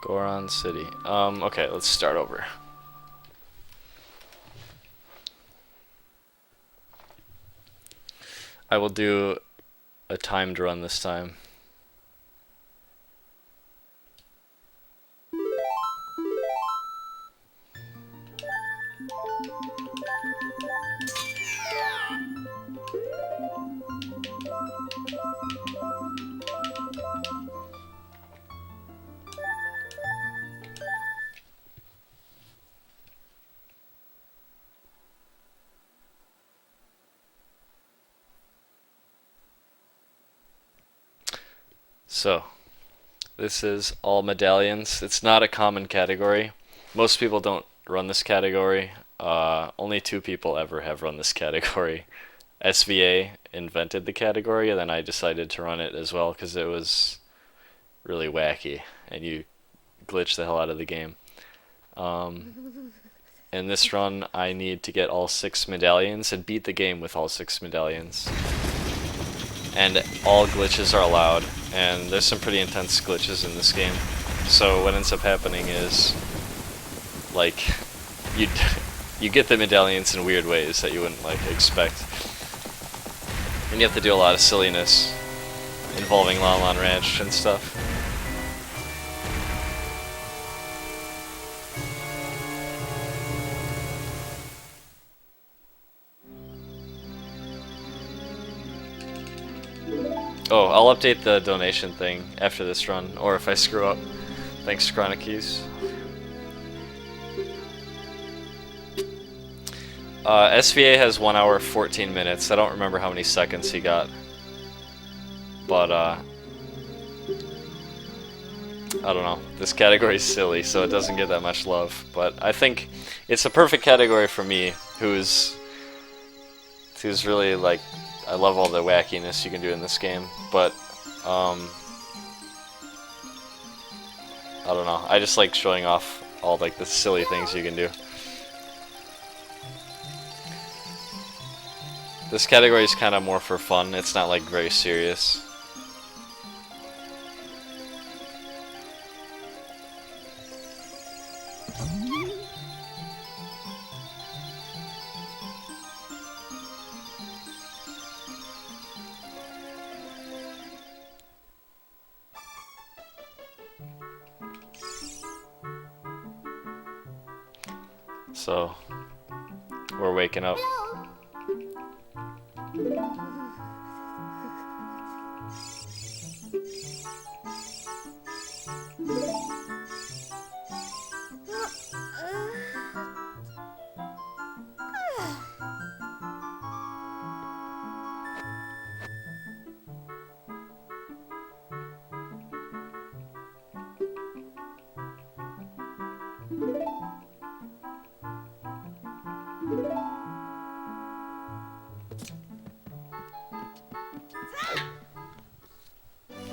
Goron City. Okay, let's start over. I will do a timed run this time. So, this is All Medallions. It's not a common category. Most people don't run this category. Only 2 people ever have run this category. SVA invented the category, and then I decided to run it as well because it was really wacky, and you glitch the hell out of the game. In this run, I need to get all 6 medallions and beat the game with all 6 medallions. And all glitches are allowed, and there's some pretty intense glitches in this game. So what ends up happening is, like, you get the medallions in weird ways that you wouldn't like expect, and you have to do a lot of silliness involving Lon Lon Ranch and stuff. Oh, I'll update the donation thing after this run, or if I screw up. Thanks, Chronic Keys. SVA has 1 hour 14 minutes. I don't remember how many seconds he got. But, I don't know. This category is silly, so it doesn't get that much love. But I think it's a perfect category for me, who's really, like, I love all the wackiness you can do in this game, but, I don't know, I just like showing off all, like, the silly things you can do. This category is kind of more for fun, it's not, like, very serious. So, we're waking up.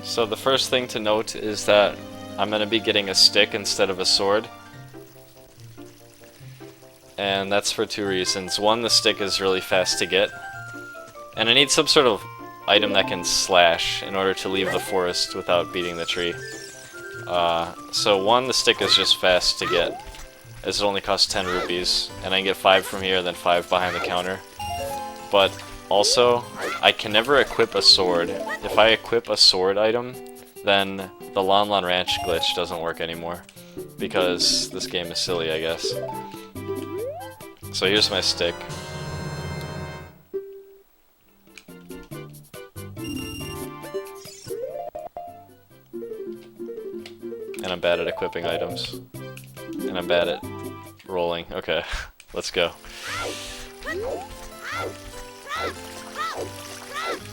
So the first thing to note is that I'm going to be getting a stick instead of a sword. And that's for 2 reasons. One, the stick is really fast to get. And I need some sort of item that can slash in order to leave the forest without beating the tree. So one, the stick is just fast to get, as it only costs 10 rupees. And I can get 5 from here, then 5 behind the counter. But also, I can never equip a sword. If I equip a sword item, then the Lon Lon Ranch glitch doesn't work anymore. Because this game is silly, I guess. So here's my stick. And I'm bad at equipping items. And I'm bad at rolling. Okay, let's go.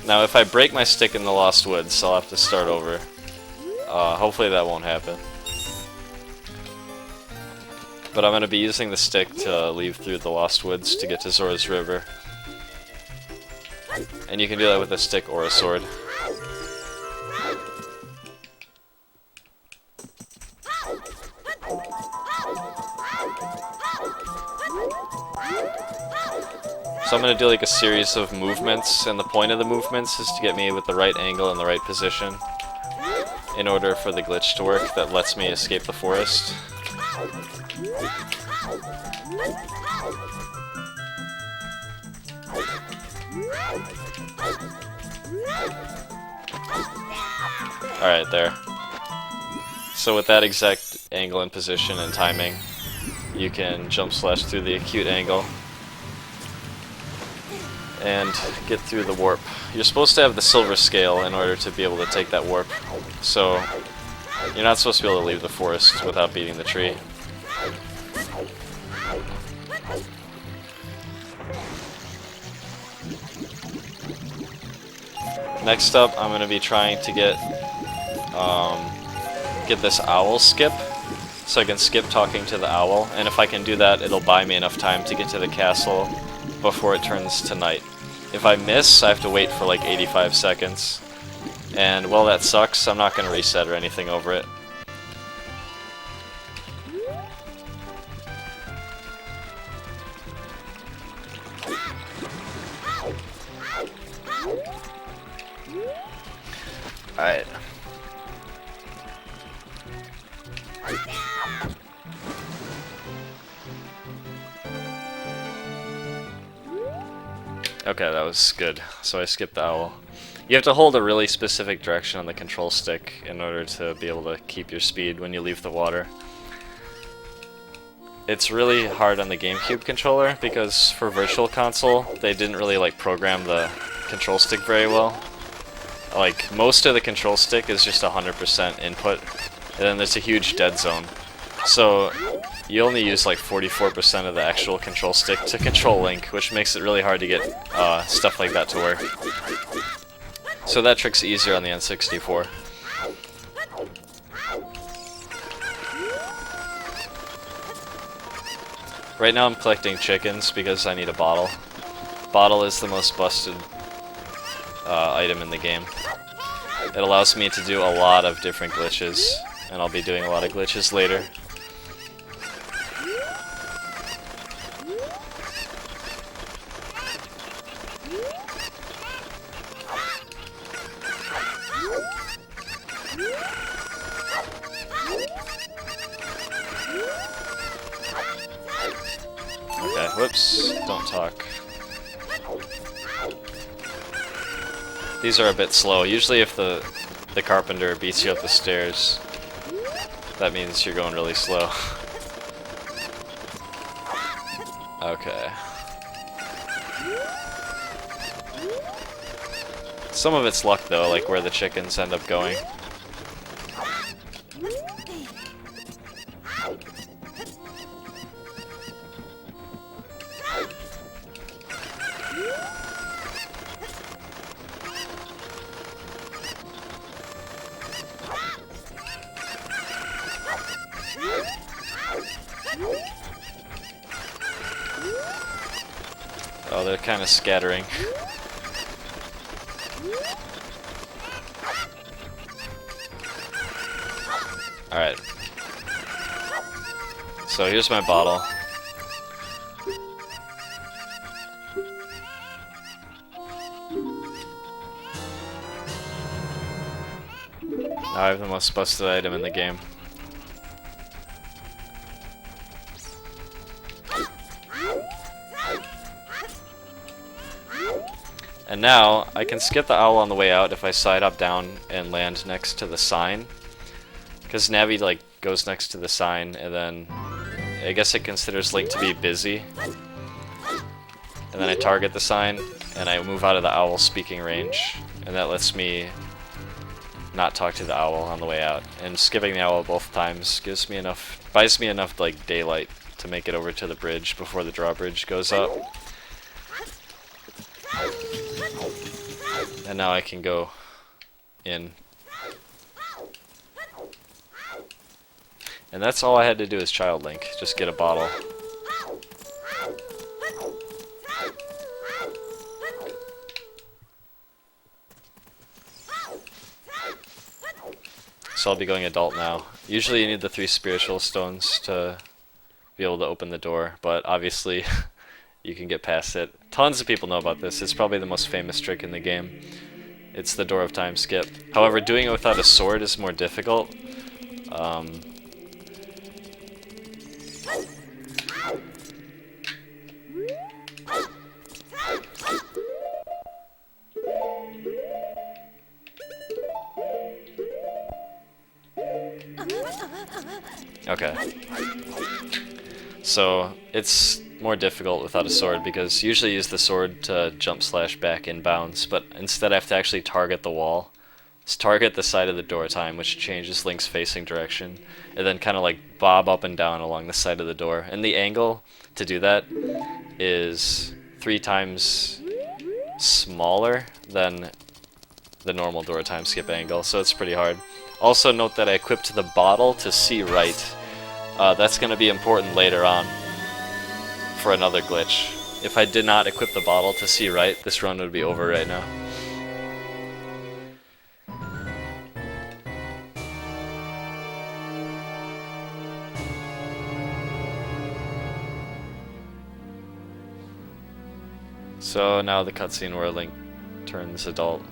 Now, if I break my stick in the Lost Woods, I'll have to start over. Hopefully that won't happen. But I'm going to be using the stick to leave through the Lost Woods to get to Zora's River. And you can do that with a stick or a sword. So I'm going to do like a series of movements, and the point of the movements is to get me with the right angle and the right position in order for the glitch to work that lets me escape the forest. Alright, there. So with that exact angle and position and timing, you can jump slash through the acute angle and get through the warp. You're supposed to have the silver scale in order to be able to take that warp, so you're not supposed to be able to leave the forest without beating the tree. Next up, I'm going to be trying to get this owl skip, so I can skip talking to the owl, and if I can do that, it'll buy me enough time to get to the castle before it turns to night. If I miss, I have to wait for like 85 seconds, and while that sucks, I'm not going to reset or anything over it. Alright. Okay, that was good. So I skipped the owl. You have to hold a really specific direction on the control stick in order to be able to keep your speed when you leave the water. It's really hard on the GameCube controller because for Virtual Console, they didn't really like program the control stick very well. Like, most of the control stick is just 100% input, and then there's a huge dead zone. So you only use like 44% of the actual control stick to control Link, which makes it really hard to get stuff like that to work. So that trick's easier on the N64. Right now I'm collecting chickens because I need a bottle. Bottle is the most busted item in the game. It allows me to do a lot of different glitches, and I'll be doing a lot of glitches later. Okay, whoops, don't talk. These are a bit slow. Usually if the carpenter beats you up the stairs, that means you're going really slow. Okay. Some of it's luck though, like where the chickens end up going. Oh, they're kind of scattering. Alright. So here's my bottle. Now I have the most busted item in the game. And now, I can skip the owl on the way out if I side up down and land next to the sign. Because Navi, like, goes next to the sign, and then I guess it considers Link to be busy. And then I target the sign, and I move out of the owl speaking range. And that lets me not talk to the owl on the way out. And skipping the owl both times gives me enough, buys me enough, like, daylight to make it over to the bridge before the drawbridge goes up. And now I can go in. And that's all I had to do as Child Link, just get a bottle. So I'll be going adult now. Usually you need the 3 spiritual stones to be able to open the door, but obviously you can get past it. Tons of people know about this. It's probably the most famous trick in the game. it's the Door of Time skip. However, doing it without a sword is more difficult. Okay. So, it's more difficult without a sword because usually use the sword to jump slash back inbounds, but instead I have to actually target the wall. Just target the side of the door time, which changes Link's facing direction, and then kind of like bob up and down along the side of the door. And the angle to do that is 3 times smaller than the normal door time skip angle, so it's pretty hard. Also note that I equipped the bottle to see right. That's going to be important later on for another glitch. If I did not equip the bottle to see right, this run would be over right now. So now the cutscene where Link turns adult.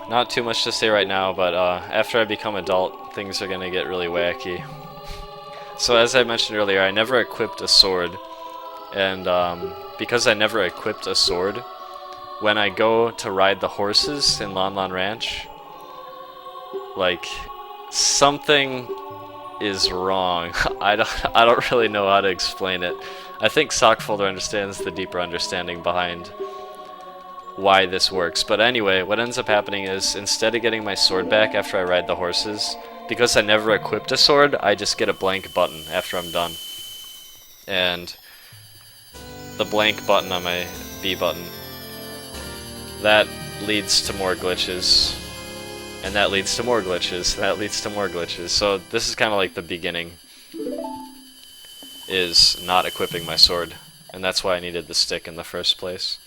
Not too much to say right now, but after I become adult, things are gonna get really wacky. So as I mentioned earlier, I never equipped a sword, and because I never equipped a sword, when I go to ride the horses in Lon Lon Ranch, like, something is wrong. I don't really know how to explain it. I think Sockfolder understands the deeper understanding behind why this works. But anyway, what ends up happening is, instead of getting my sword back after I ride the horses, because I never equipped a sword, I just get a blank button after I'm done. And the blank button on my B button, that leads to more glitches. And that leads to more glitches. That leads to more glitches. So this is kind of like the beginning, is not equipping my sword. And that's why I needed the stick in the first place.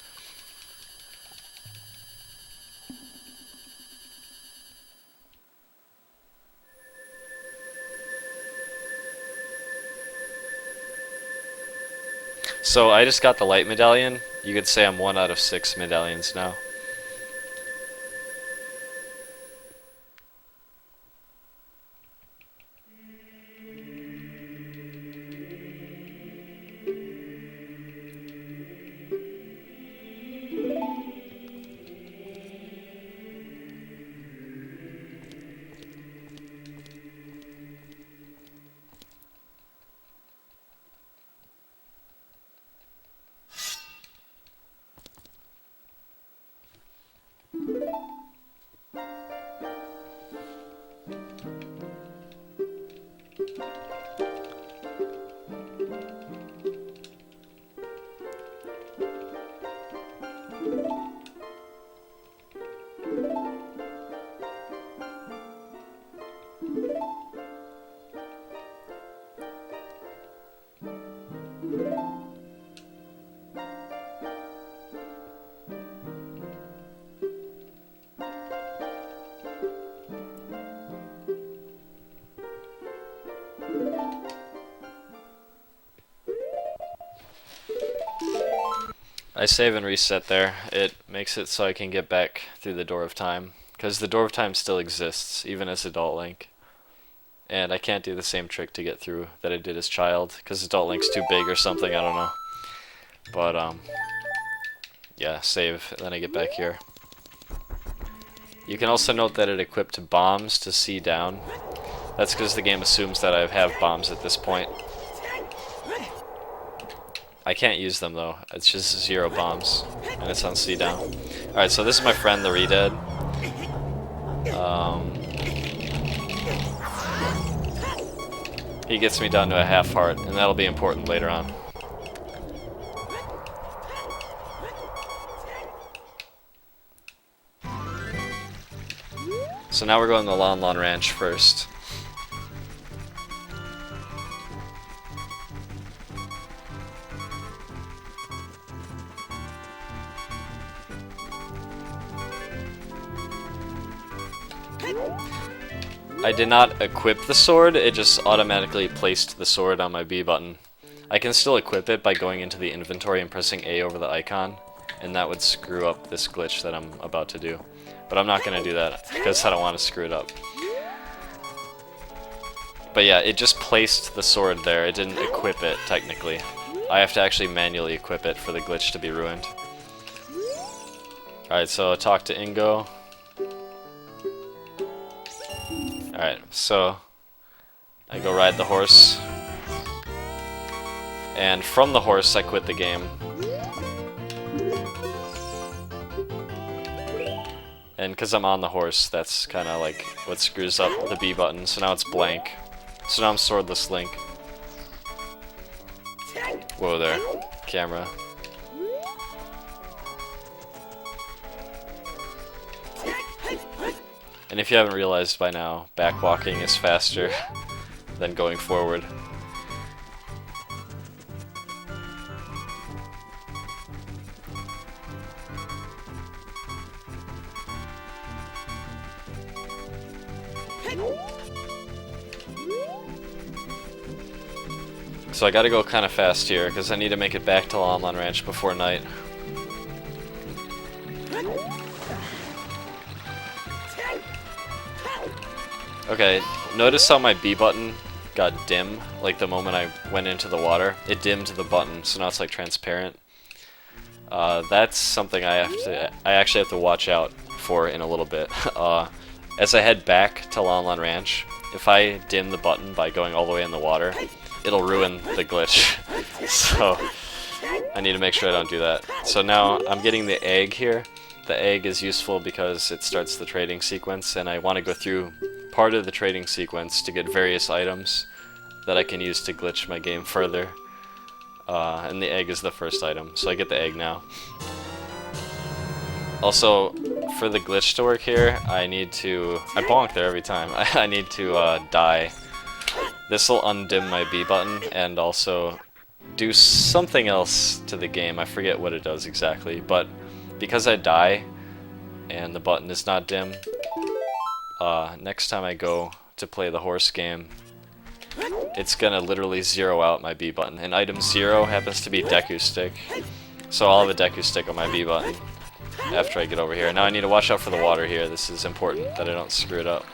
So I just got the light medallion. You could say I'm 1 out of 6 medallions now. I save and reset there. It makes it so I can get back through the Door of Time, because the Door of Time still exists, even as Adult Link. And I can't do the same trick to get through that I did as child, because Adult Link's too big or something, I don't know. But, yeah, save, then I get back here. You can also note that it equipped bombs to see down. That's because the game assumes that I have bombs at this point. I can't use them though, it's just 0 bombs, and it's on C down. Alright, so this is my friend, the Redead. He gets me down to a half heart, and that'll be important later on. So now we're going to Lon Lon Ranch first. I did not equip the sword, it just automatically placed the sword on my B button. I can still equip it by going into the inventory and pressing A over the icon, and that would screw up this glitch that I'm about to do. But I'm not going to do that, because I don't want to screw it up. But yeah, it just placed the sword there, it didn't equip it, technically. I have to actually manually equip it for the glitch to be ruined. Alright, so talk to Ingo. Alright, so I go ride the horse, and from the horse I quit the game. And because I'm on the horse, that's kind of like what screws up the B button, so now it's blank. So now I'm swordless Link. Whoa there, camera. And if you haven't realized by now, backwalking is faster than going forward. So I gotta go kind of fast here, because I need to make it back to Lon Lon Ranch before night. Okay, notice how my B button got dim, like the moment I went into the water. It dimmed the button, so now it's like transparent. That's something I actually have to watch out for in a little bit. As I head back to Lon Lon Ranch, if I dim the button by going all the way in the water, it'll ruin the glitch. So I need to make sure I don't do that. So now I'm getting the egg here. The egg is useful because it starts the trading sequence, and I want to go through part of the trading sequence to get various items that I can use to glitch my game further. And the egg is the first item, so I get the egg now. Also, for the glitch to work here, I bonk there every time. I need to die. This will undim my B button and also do something else to the game. I forget what it does exactly, but because I die and the button is not dim, next time I go to play the horse game, it's gonna literally zero out my B button. And item 0 happens to be Deku Stick, so I'll have a Deku Stick on my B button after I get over here. Now I need to watch out for the water here. This is important that I don't screw it up.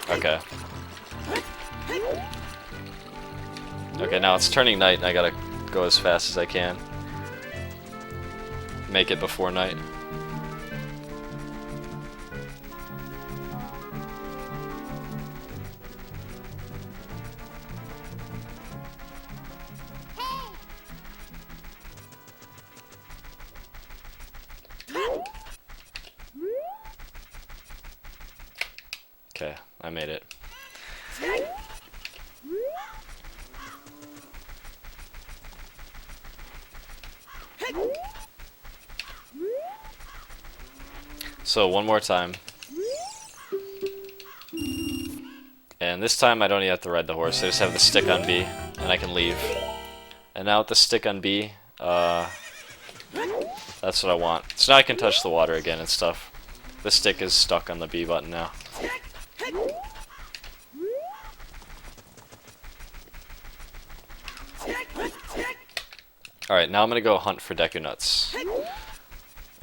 Okay. Okay, now it's turning night and I gotta go as fast as I can. Make it before night. Okay, I made it. So one more time. And this time I don't even have to ride the horse, I just have the stick on B, and I can leave. And now with the stick on B, that's what I want. So now I can touch the water again and stuff. The stick is stuck on the B button now. Alright, now I'm gonna go hunt for Deku Nuts.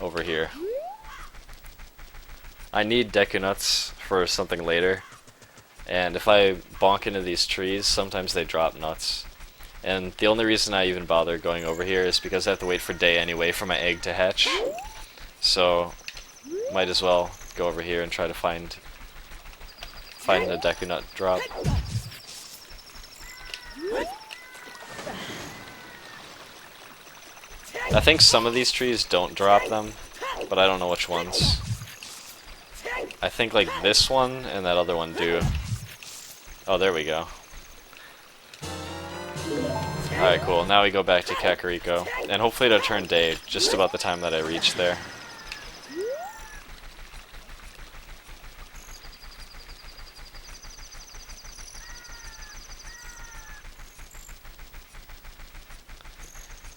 Over here. I need Deku Nuts for something later. And if I bonk into these trees, sometimes they drop nuts. And the only reason I even bother going over here is because I have to wait for day anyway for my egg to hatch. So, might as well go over here and try to find the Deku Nut drop. I think some of these trees don't drop them, but I don't know which ones. I think like this one and that other one do. Oh, there we go. Alright, cool. Now we go back to Kakariko. And hopefully it'll turn day just about the time that I reach there.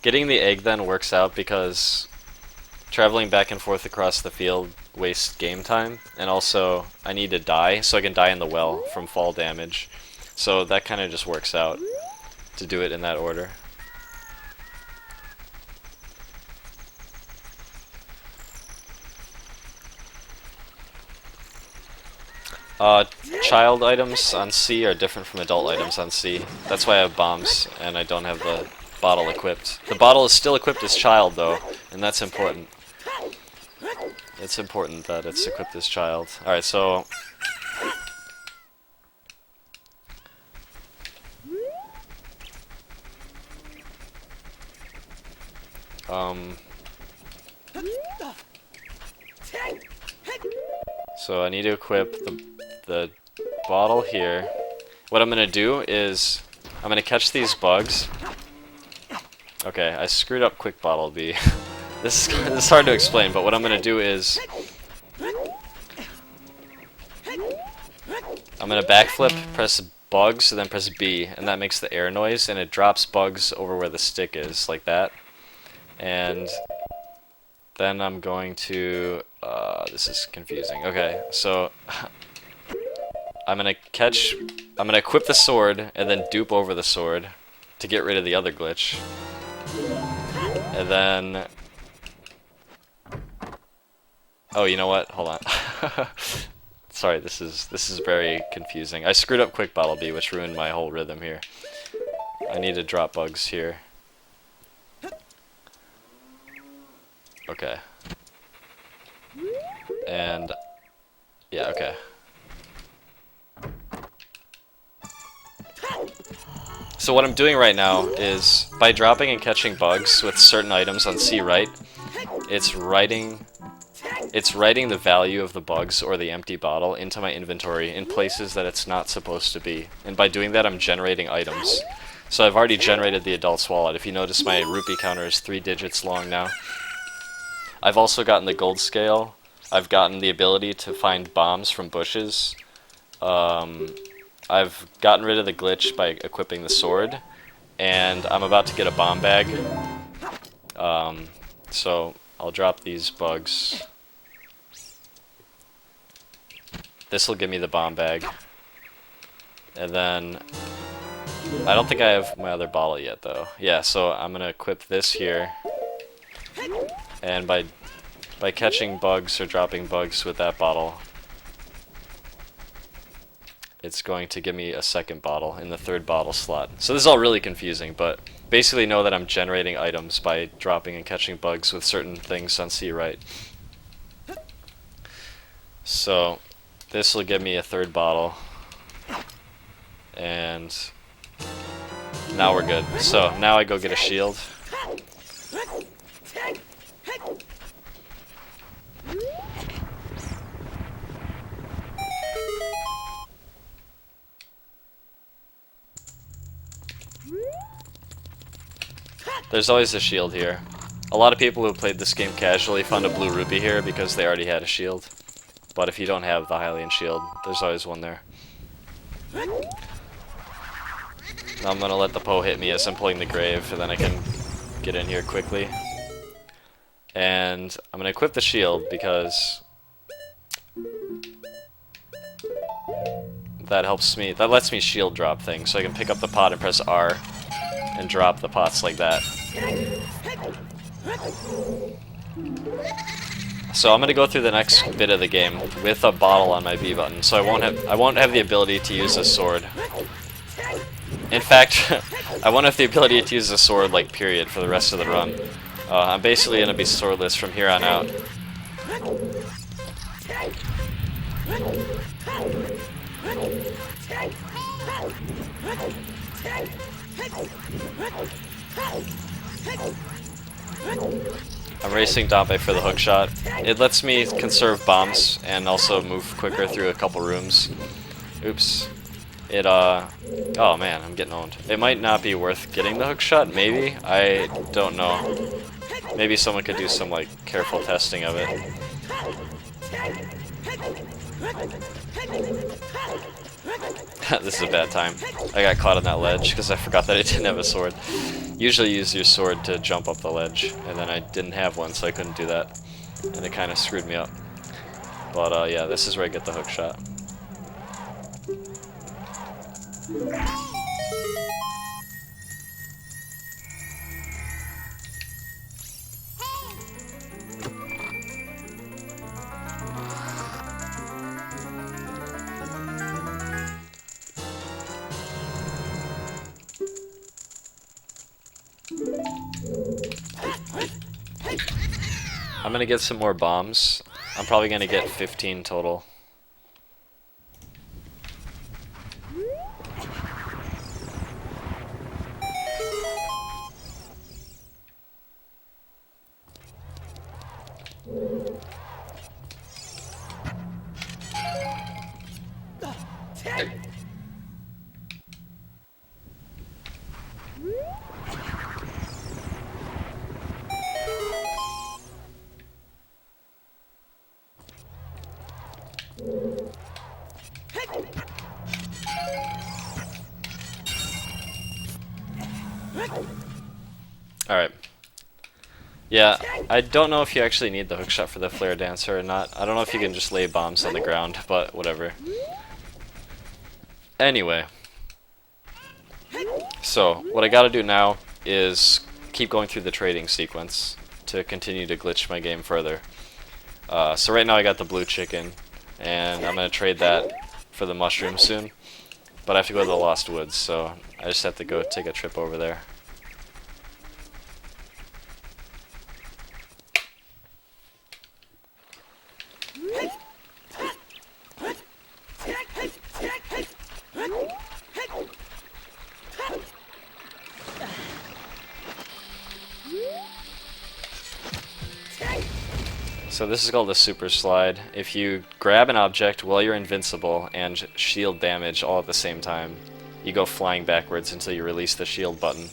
Getting the egg then works out because traveling back and forth across the field wastes game time, and also I need to die so I can die in the well from fall damage. So that kind of just works out to do it in that order. Child items on C are different from adult items on C. That's why I have bombs and I don't have the bottle equipped. The bottle is still equipped as child though, and that's important. It's important that it's equipped as child. Alright, so so I need to equip the bottle here. What I'm gonna do is I'm gonna catch these bugs. Okay, I screwed up quick bottle B. This is hard to explain, but what I'm gonna do is I'm gonna backflip, press bugs, and then press B, and that makes the air noise, and it drops bugs over where the stick is, like that. And then I'm going to this is confusing. Okay, so I'm gonna equip the sword and then dupe over the sword to get rid of the other glitch. And then oh, you know what? Hold on. Sorry, this is very confusing. I screwed up quick bottle B, which ruined my whole rhythm here. I need to drop bugs here. Okay. And yeah, okay. So what I'm doing right now is by dropping and catching bugs with certain items on C right, it's writing the value of the bugs or the empty bottle into my inventory in places that it's not supposed to be. And by doing that, I'm generating items. So I've already generated the adult's wallet. If you notice, my rupee counter is 3 digits long now. I've also gotten the gold scale. I've gotten the ability to find bombs from bushes. I've gotten rid of the glitch by equipping the sword. And I'm about to get a bomb bag. So I'll drop these bugs. This will give me the bomb bag. And then I don't think I have my other bottle yet though. Yeah, so I'm gonna equip this here. And by catching bugs or dropping bugs with that bottle, it's going to give me a second bottle in the third bottle slot. So this is all really confusing, but basically know that I'm generating items by dropping and catching bugs with certain things on C right. So this will give me a third bottle. And now we're good. So now I go get a shield. There's always a shield here. A lot of people who played this game casually found a blue rupee here because they already had a shield. But if you don't have the Hylian shield, there's always one there. Now I'm gonna let the Poe hit me as I'm pulling the grave, and then I can get in here quickly. And I'm gonna equip the shield because that helps me, that lets me shield drop things, so I can pick up the pot and press R. and drop the pots like that. So I'm gonna go through the next bit of the game with a bottle on my B button, so I won't have the ability to use a sword. In fact, I won't have the ability to use a sword, like, period, for the rest of the run. I'm basically gonna be swordless from here on out. I'm racing Dompe for the hookshot. It lets me conserve bombs and also move quicker through a couple rooms. Oops. Oh man, I'm getting owned. It might not be worth getting the hookshot, maybe? I don't know. Maybe someone could do some, like, careful testing of it. This is a bad time. I got caught on that ledge because I forgot that I didn't have a sword. Usually use your sword to jump up the ledge, and then I didn't have one, so I couldn't do that. And it kind of screwed me up. But yeah, this is where I get the hookshot. I'm gonna get some more bombs. I'm probably gonna get 15 total. Alright. Yeah, I don't know if you actually need the hookshot for the flare dancer or not. I don't know if you can just lay bombs on the ground, but whatever. Anyway. So, what I gotta do now is keep going through the trading sequence to continue to glitch my game further. So right now I got the blue chicken, and I'm gonna trade that for the mushroom soon. But I have to go to the Lost Woods, so I just have to go take a trip over there. So this is called a super slide. If you grab an object while you're invincible and shield damage all at the same time, you go flying backwards until you release the shield button.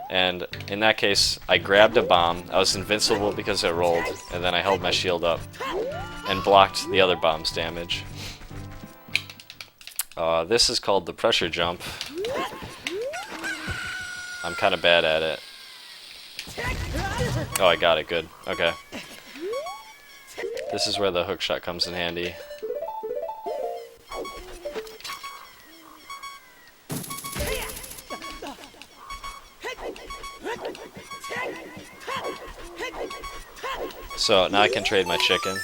And in that case, I grabbed a bomb, I was invincible because it rolled, and then I held my shield up and blocked the other bomb's damage. This is called the pressure jump. I'm kind of bad at it. Oh, I got it, good. Okay. This is where the hookshot comes in handy. So now I can trade my chicken.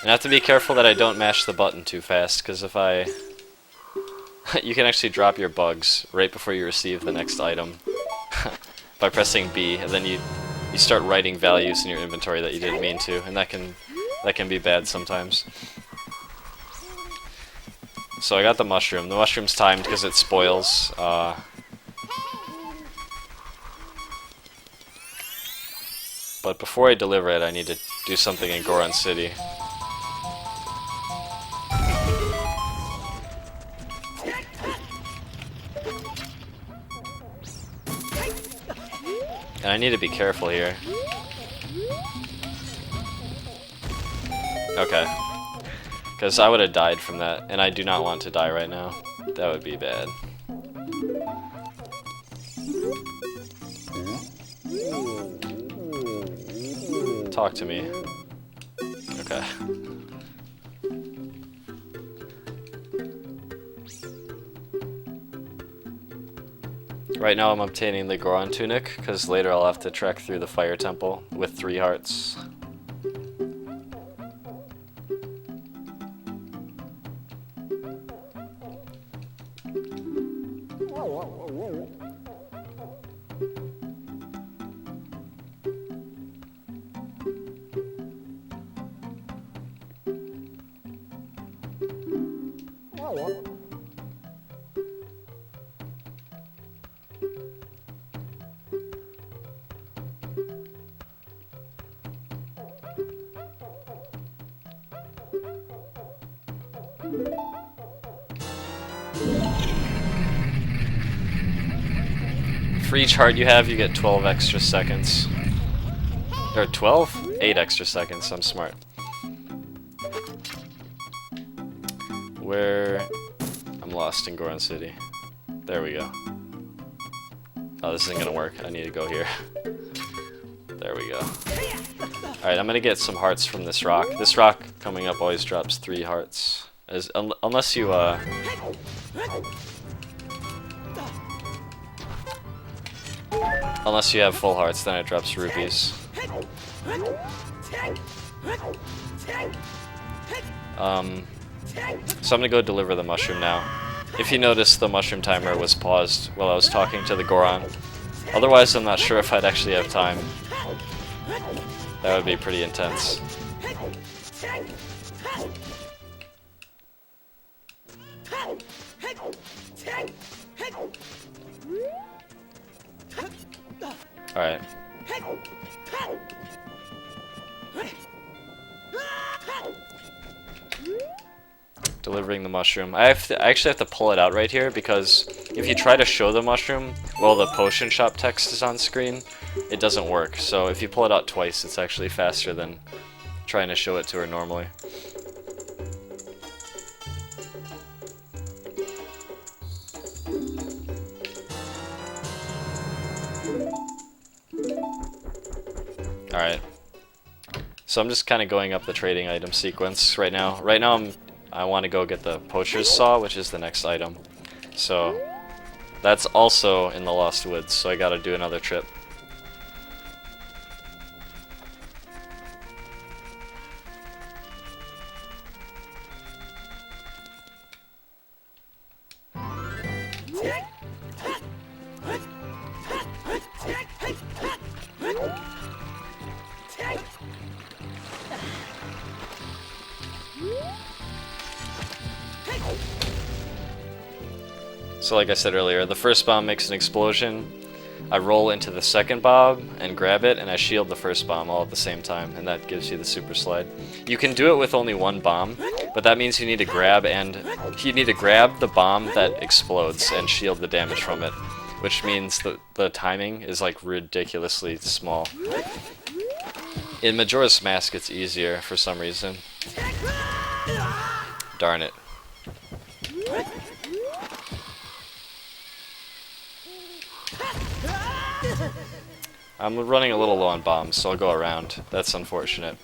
And I have to be careful that I don't mash the button too fast, because if I... you can actually drop your bugs right before you receive the next item by pressing B, and then you start writing values in your inventory that you didn't mean to, and that can be bad sometimes. So I got the mushroom. The mushroom's timed because it spoils. But before I deliver it, I need to do something in Goron City. And I need to be careful here. Okay. Because I would have died from that, and I do not want to die right now. That would be bad. Talk to me. Okay. Right now I'm obtaining the Goron tunic, because later I'll have to trek through the fire temple with 3 hearts. For each heart you have, you get 12 extra seconds. Or 12? 8 extra seconds, I'm smart. Where... I'm lost in Goron City. There we go. Oh, this isn't gonna work. I need to go here. There we go. Alright, I'm gonna get some hearts from this rock. This rock coming up always drops 3 hearts. Unless you, unless you have full hearts, then it drops rupees. So I'm gonna go deliver the mushroom now. If you notice, the mushroom timer was paused while I was talking to the Goron. Otherwise, I'm not sure if I'd actually have time. That would be pretty intense. Alright. Delivering the mushroom. I actually have to pull it out right here, because if you try to show the mushroom while the potion shop text is on screen, it doesn't work. So if you pull it out twice, it's actually faster than trying to show it to her normally. Alright. So I'm just kind of going up the trading item sequence right now. Right now I want to go get the Poacher's Saw, which is the next item. So that's also in the Lost Woods, so I gotta do another trip. So like I said earlier, the first bomb makes an explosion, I roll into the second bomb and grab it, and I shield the first bomb all at the same time, and that gives you the super slide. You can do it with only one bomb, but that means you need to grab the bomb that explodes and shield the damage from it, which means the timing is like ridiculously small. In Majora's Mask it's easier for some reason. Darn it. I'm running a little low on bombs, so I'll go around. That's unfortunate.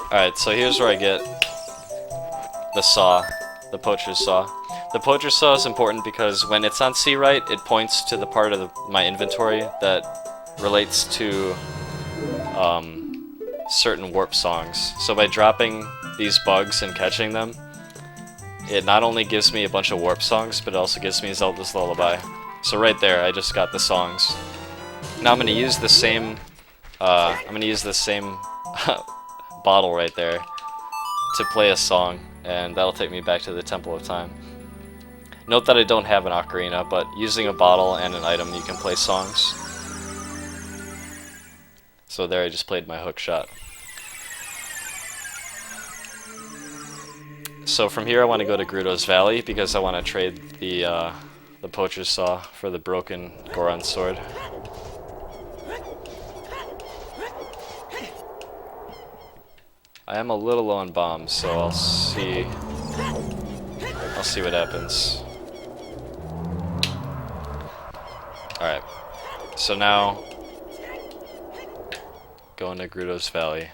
Alright, so here's where I get the saw. The Poacher's Saw. The Poacher's Saw is important because when it's on C-Right, it points to the part of my inventory that relates to certain warp songs. So by dropping these bugs and catching them, it not only gives me a bunch of warp songs, but it also gives me Zelda's Lullaby. So right there, I just got the songs. Now I'm gonna use the same bottle right there to play a song, and that'll take me back to the Temple of Time. Note that I don't have an ocarina, but using a bottle and an item you can play songs. So there I just played my hook shot. So from here I want to go to Gerudo's Valley because I want to trade the Poacher's Saw for the broken Goron sword. I am a little low on bombs, so I'll see what happens. Alright. So now going to Gruto's Valley.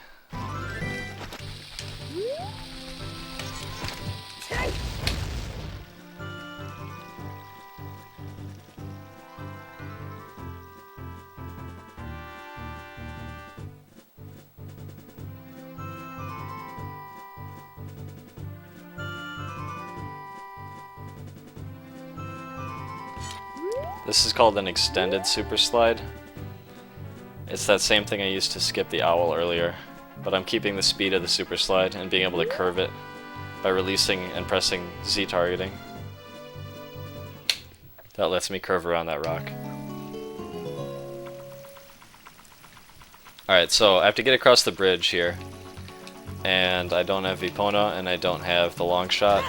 This is called an extended super slide. It's that same thing I used to skip the owl earlier, but I'm keeping the speed of the super slide and being able to curve it by releasing and pressing Z targeting. That lets me curve around that rock. Alright, so I have to get across the bridge here, and I don't have Epona and I don't have the long shot.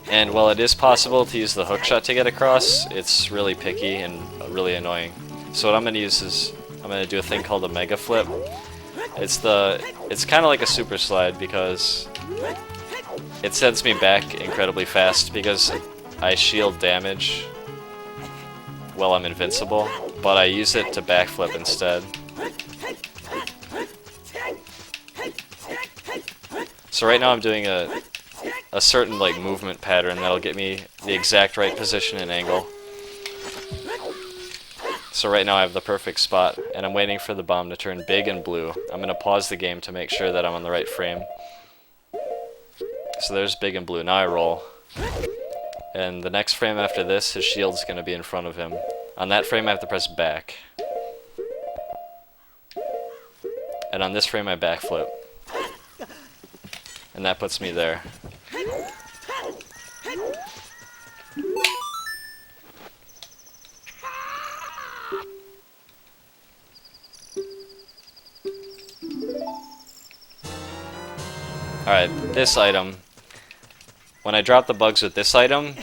And while it is possible to use the hook shot to get across, it's really picky and really annoying. So what I'm going to use is, I'm going to do a thing called a mega flip. It's kind of like a super slide because it sends me back incredibly fast because I shield damage while I'm invincible, but I use it to backflip instead. So right now I'm doing a certain like movement pattern that'll get me the exact right position and angle. So right now I have the perfect spot, and I'm waiting for the bomb to turn big and blue. I'm going to pause the game to make sure that I'm on the right frame. So there's big and blue. Now I roll. And the next frame after this, his shield's going to be in front of him. On that frame I have to press back. And on this frame I backflip. And that puts me there. Alright, this item. When I drop the bugs with this item,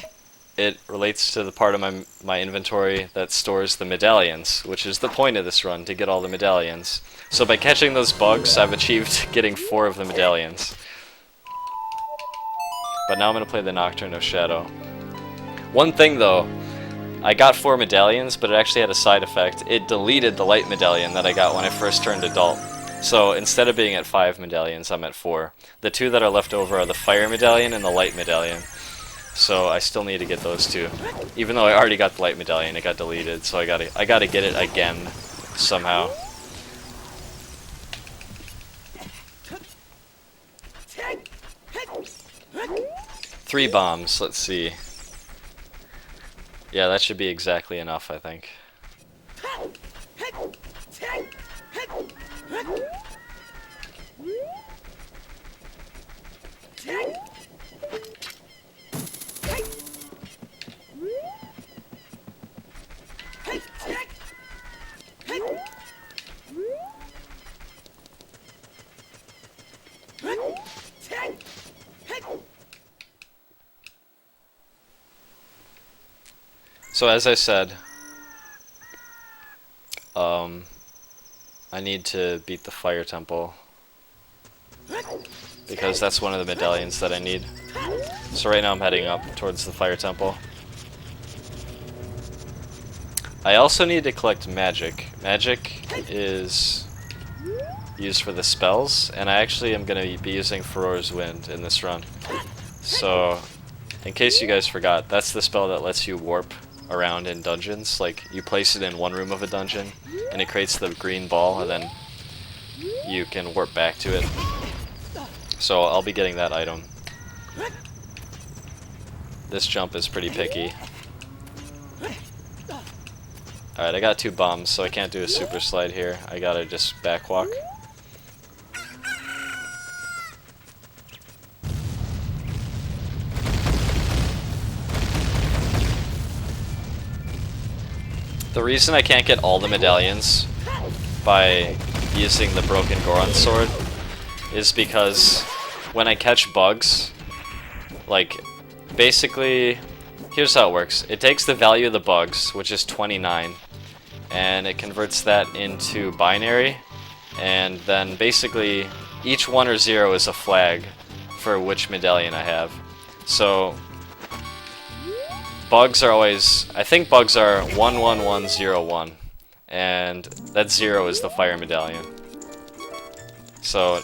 it relates to the part of my inventory that stores the medallions, which is the point of this run, to get all the medallions. So by catching those bugs, I've achieved getting 4 of the medallions. But now I'm going to play the Nocturne of Shadow. One thing though, I got 4 medallions, but it actually had a side effect. It deleted the light medallion that I got when I first turned adult. So instead of being at 5 medallions, I'm at 4. The 2 that are left over are the fire medallion and the light medallion. So I still need to get those 2. Even though I already got the light medallion, it got deleted, so I gotta get it again somehow. Three bombs, let's see. Yeah, that should be exactly enough, I think. So as I said, I need to beat the Fire Temple because that's one of the medallions that I need. So right now I'm heading up towards the Fire Temple. I also need to collect magic. Magic is used for the spells, and I actually am going to be using Farore's Wind in this run. So, in case you guys forgot, that's the spell that lets you warp around in dungeons. Like, you place it in one room of a dungeon, and it creates the green ball, and then you can warp back to it. So I'll be getting that item. This jump is pretty picky. Alright, I got 2 bombs, so I can't do a super slide here. I gotta just backwalk. The reason I can't get all the medallions by using the Broken Goron sword is because when I catch bugs, like, basically, here's how it works. It takes the value of the bugs, which is 29, and it converts that into binary, and then basically each 1 or 0 is a flag for which medallion I have. So bugs are always, I think bugs are 11101, and that 0 is the fire medallion. So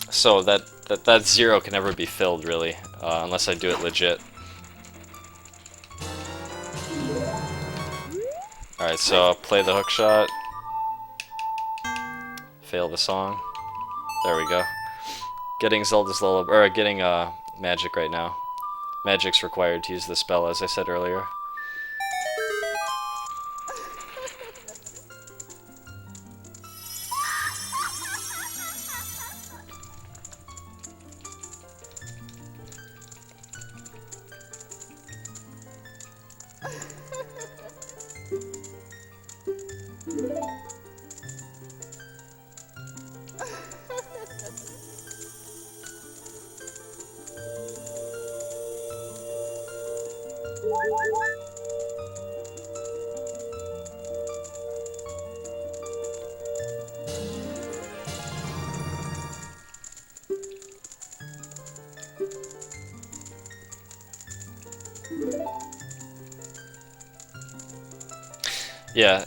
so that 0 can never be filled really, unless I do it legit. Alright, so I'll play the hook shot. Fail the song. There we go. Getting Zelda's Lullaby, or getting magic right now. Magic's required to use the spell, as I said earlier. Yeah.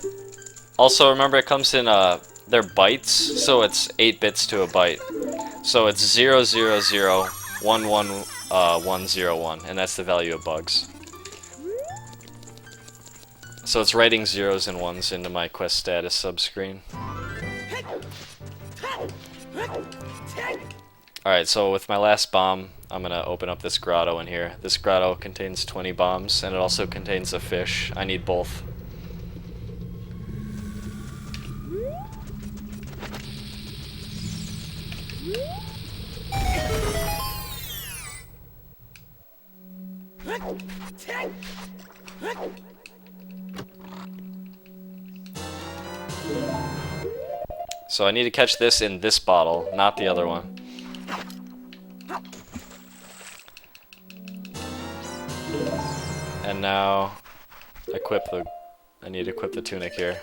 Also, remember it comes in, they're bytes, so it's 8 bits to a byte. So it's 0001101, and that's the value of bugs. So it's writing 0s and 1s into my quest status subscreen. Alright, so with my last bomb, I'm gonna open up this grotto in here. This grotto contains 20 bombs, and it also contains a fish. I need both. So I need to catch this in this bottle, not the other one. And now I need to equip the tunic here.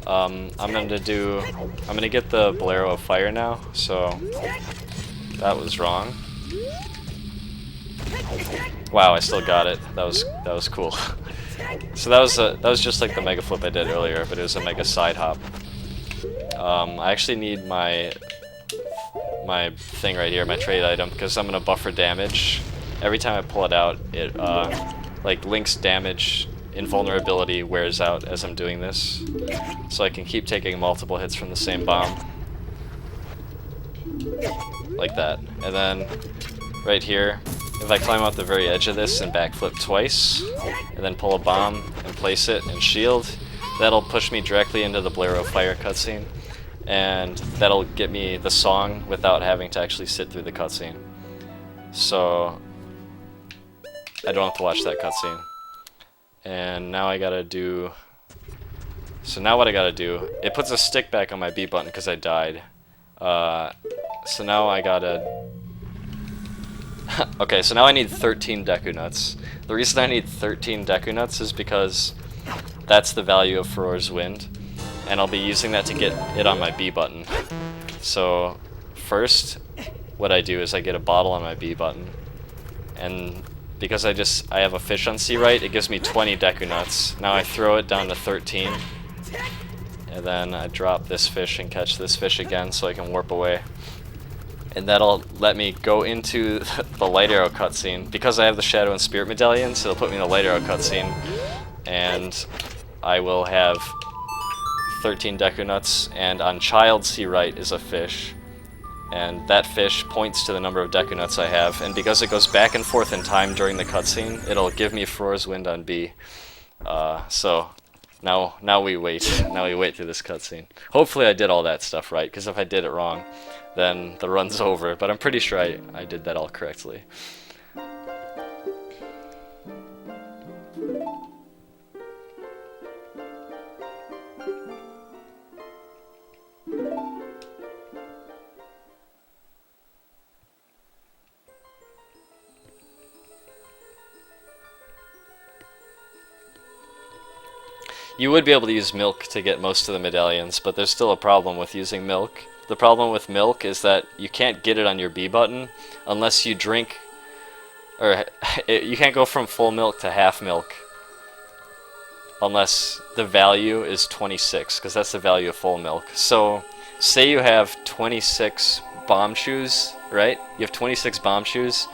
I'm gonna get the Bolero of Fire now, so that was wrong. Wow, I still got it. That was cool. So that was just like the mega flip I did earlier, but it was a mega side hop. I actually need my thing right here, my trade item, because I'm gonna buffer damage. Every time I pull it out, it like Link's damage invulnerability wears out as I'm doing this, so I can keep taking multiple hits from the same bomb, like that. And then right here, if I climb out the very edge of this and backflip twice, and then pull a bomb and place it and shield, that'll push me directly into the Bolero Fire cutscene, and that'll get me the song without having to actually sit through the cutscene. So I don't have to watch that cutscene. And now I gotta do... So now what I gotta do, it puts a stick back on my B button because I died. So now I gotta... Okay, so now I need 13 Deku Nuts. The reason I need 13 Deku Nuts is because that's the value of Farore's Wind, and I'll be using that to get it on my B button. So first, what I do is I get a bottle on my B button, and because I have a fish on C right, it gives me 20 Deku Nuts. Now I throw it down to 13, and then I drop this fish and catch this fish again so I can warp away. And that'll let me go into the Light Arrow cutscene. Because I have the Shadow and Spirit medallions, it'll put me in the Light Arrow cutscene, and I will have 13 Deku Nuts, and on Child C right is a fish. And that fish points to the number of Deku Nuts I have, and because it goes back and forth in time during the cutscene, it'll give me Farore's Wind on B. So now we wait. Now we wait through this cutscene. Hopefully I did all that stuff right, because if I did it wrong, then the run's over. But I'm pretty sure I did that all correctly. You would be able to use milk to get most of the medallions, but there's still a problem with using milk. The problem with milk is that you can't get it on your B button unless you drink, or you can't go from full milk to half milk unless the value is 26, because that's the value of full milk. So say you have 26 bomb shoes, right? You have 26 bomb shoes.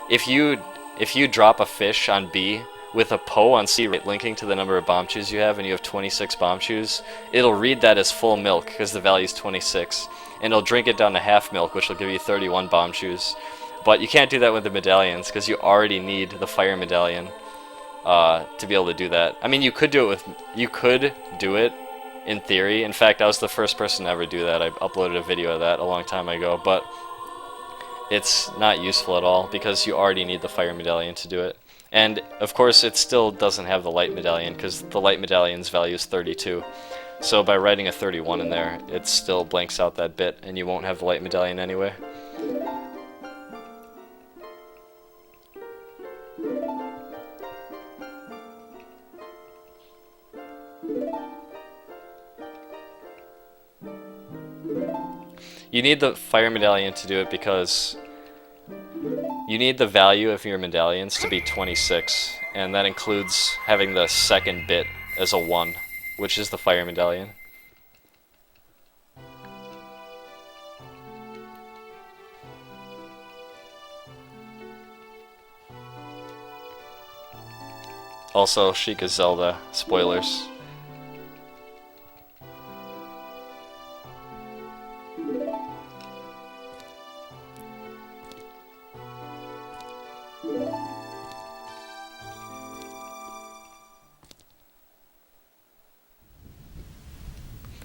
If you drop a fish on B with a PO on C right, linking to the number of bomb shoes you have, and you have 26 bomb shoes, it'll read that as full milk because the value is 26, and it'll drink it down to half milk, which will give you 31 bomb shoes. But you can't do that with the medallions because you already need the fire medallion to be able to do that. I mean, you could do it in theory. In fact, I was the first person to ever do that. I uploaded a video of that a long time ago, but it's not useful at all because you already need the fire medallion to do it. And of course it still doesn't have the light medallion because the light medallion's value is 32. So by writing a 31 in there, it still blanks out that bit and you won't have the light medallion anyway. You need the fire medallion to do it because you need the value of your medallions to be 26, and that includes having the second bit as a 1, which is the fire medallion. Also, Sheikah Zelda, spoilers.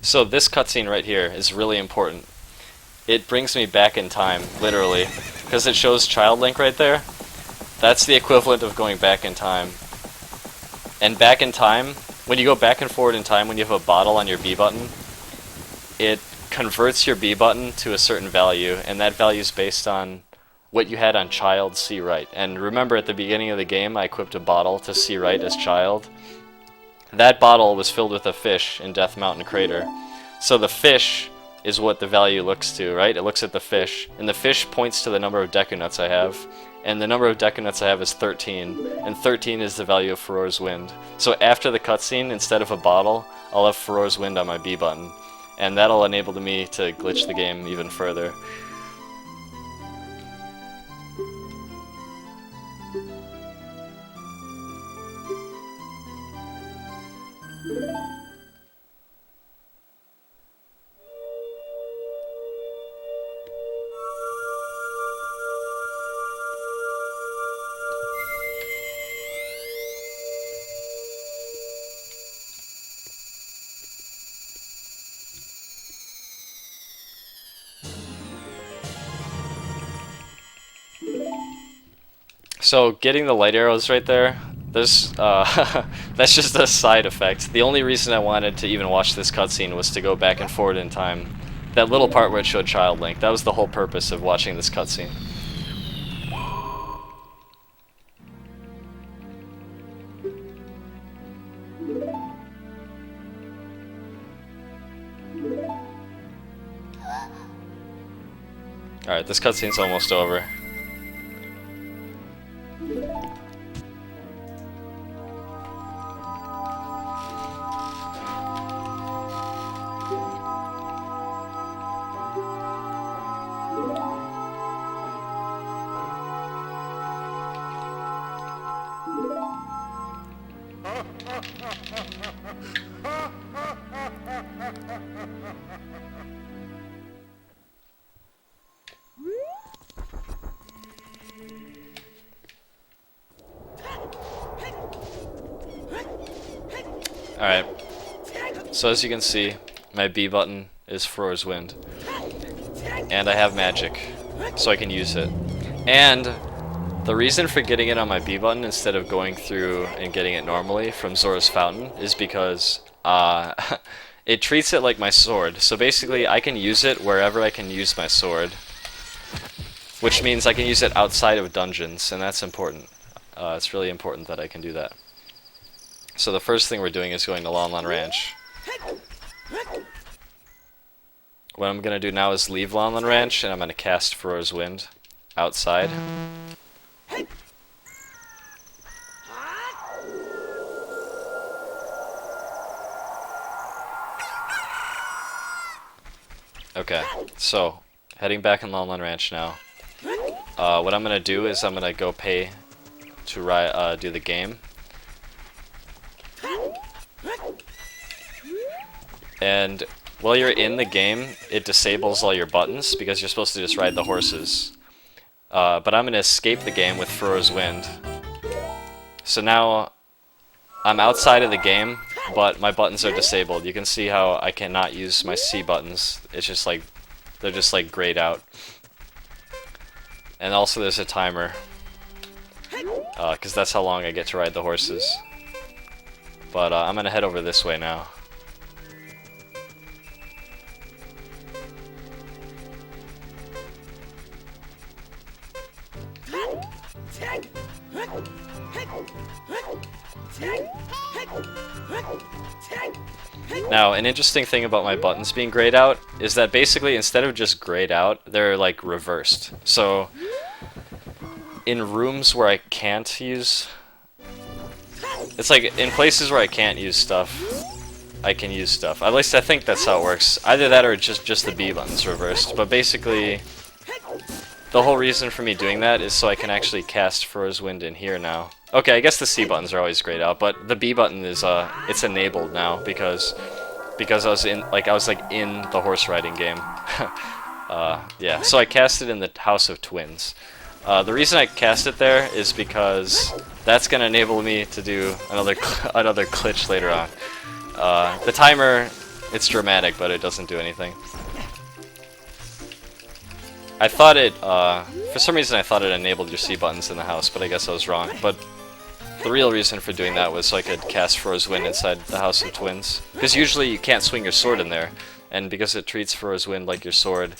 So this cutscene right here is really important. It brings me back in time, literally, because it shows Child Link right there. That's the equivalent of going back in time. And back in time, when you go back and forward in time, when you have a bottle on your B button, it converts your B button to a certain value, and that value is based on what you had on child C right. And remember, at the beginning of the game, I equipped a bottle to C right as child. That bottle was filled with a fish in Death Mountain Crater. So the fish is what the value looks to, right? It looks at the fish, and the fish points to the number of Deku Nuts I have, and the number of Deku Nuts I have is 13, and 13 is the value of Farore's Wind. So after the cutscene, instead of a bottle, I'll have Farore's Wind on my B button, and that'll enable me to glitch the game even further. So getting the light arrows right there, there's that's just a side effect. The only reason I wanted to even watch this cutscene was to go back and forward in time. That little part where it showed Child Link, that was the whole purpose of watching this cutscene. Alright, this cutscene's almost over. Alright, so as you can see, my B button is Farore's Wind, and I have magic, so I can use it. And the reason for getting it on my B button instead of going through and getting it normally from Zora's Fountain is because it treats it like my sword. So basically I can use it wherever I can use my sword, which means I can use it outside of dungeons, and that's important. It's really important that I can do that. So the first thing we're doing is going to Lon Lon Ranch. What I'm going to do now is leave Lon Lon Ranch, and I'm going to cast Farore's Wind outside. Okay, so heading back in Lon Lon Ranch now. What I'm going to do is I'm going to go pay to do the game. And while you're in the game, it disables all your buttons because you're supposed to just ride the horses. But I'm going to escape the game with Farore's Wind. So now I'm outside of the game, but my buttons are disabled. You can see how I cannot use my C buttons. It's just like, they're just like grayed out. And also there's a timer, because that's how long I get to ride the horses. But I'm going to head over this way now. Now, an interesting thing about my buttons being grayed out is that basically instead of just grayed out, they're like reversed. So in rooms where I can't use... It's like in places where I can't use stuff, I can use stuff. At least I think that's how it works. Either that or just the B button's reversed. But basically, the whole reason for me doing that is so I can actually cast Farore's Wind in here now. Okay, I guess the C buttons are always grayed out, but the B button is it's enabled now because I was in the horse riding game. Yeah, so I cast it in the House of Twins. The reason I cast it there is because that's gonna enable me to do another glitch later on. The timer, it's dramatic, but it doesn't do anything. I thought it, for some reason I thought it enabled your C buttons in the house, but I guess I was wrong. But the real reason for doing that was so I could cast Farore's Wind inside the House of Twins. Because usually you can't swing your sword in there, and because it treats Farore's Wind like your sword,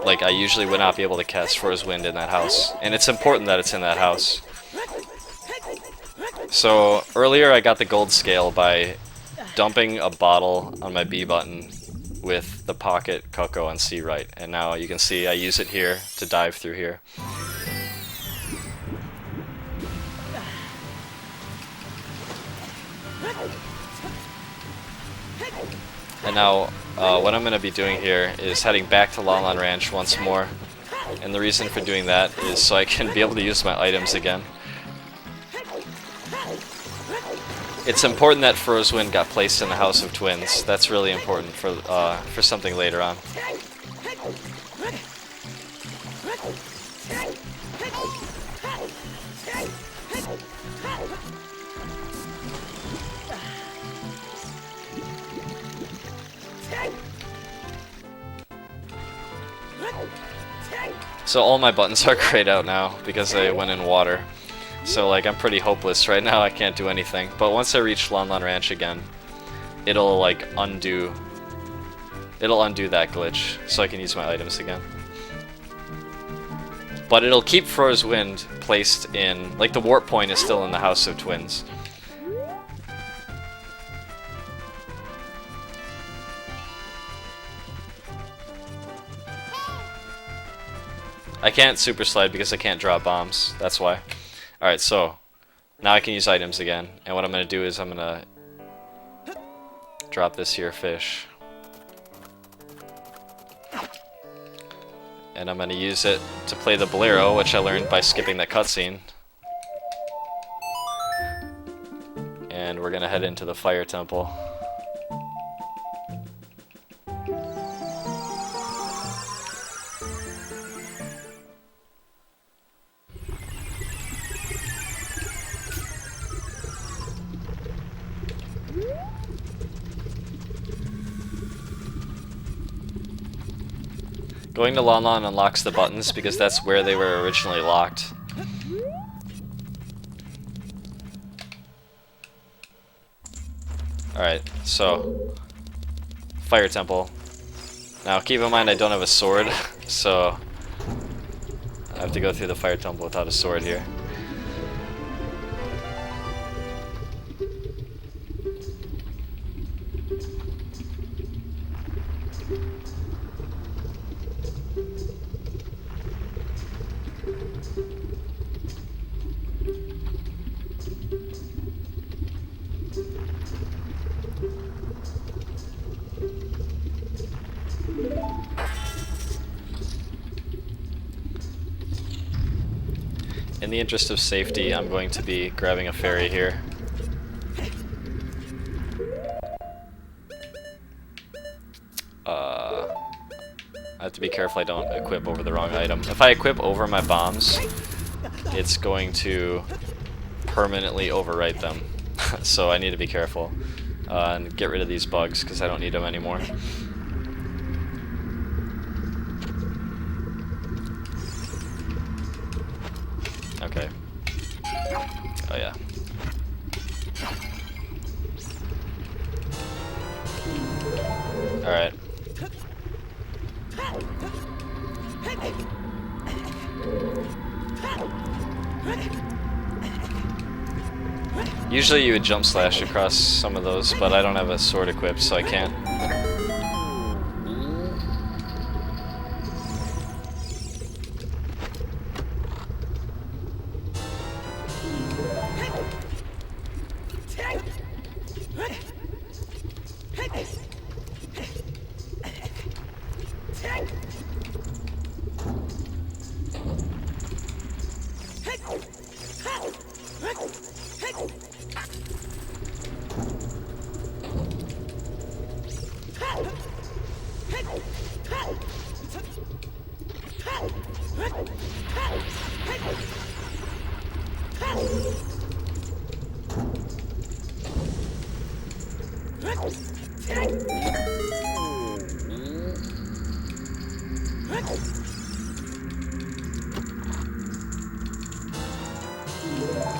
like I usually would not be able to cast Farore's Wind in that house. And it's important that it's in that house. So earlier I got the gold scale by dumping a bottle on my B button with the pocket, Coco, and C right. And now you can see I use it here to dive through here. And now what I'm going to be doing here is heading back to Lon Lon Ranch once more. And the reason for doing that is so I can be able to use my items again. It's important that Farore's Wind got placed in the House of Twins. That's really important for something later on. So all my buttons are grayed out now because I went in water. So like I'm pretty hopeless right now, I can't do anything. But once I reach Lon Lon Ranch again, it'll like undo that glitch so I can use my items again. But it'll keep Farore's Wind placed in, like the warp point is still in the House of Twins. I can't super slide because I can't drop bombs, that's why. Alright, so now I can use items again, and what I'm going to do is I'm going to drop this here fish. And I'm going to use it to play the bolero, which I learned by skipping that cutscene. And we're going to head into the fire temple. Going to Lon Lon unlocks the buttons because that's where they were originally locked. Alright, so Fire Temple. Now keep in mind I don't have a sword, so I have to go through the Fire Temple without a sword here. in the interest of safety, I'm going to be grabbing a fairy here. I have to be careful I don't equip over the wrong item. If I equip over my bombs, it's going to permanently overwrite them. So I need to be careful and get rid of these bugs because I don't need them anymore. Okay. Oh yeah. Alright. Usually you would jump slash across some of those, but I don't have a sword equipped, so I can't.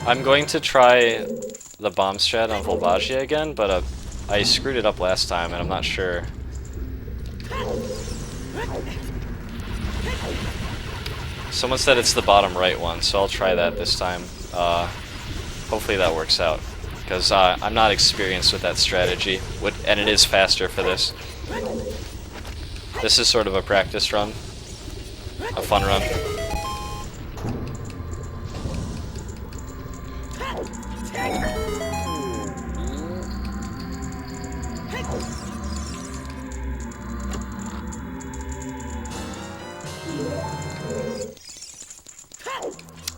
I'm going to try the bomb strat on Volvagia again, but I screwed it up last time and I'm not sure. Someone said it's the bottom right one, so I'll try that this time. Hopefully that works out, because I'm not experienced with that strategy, and it is faster for this. This is sort of a practice run, a fun run.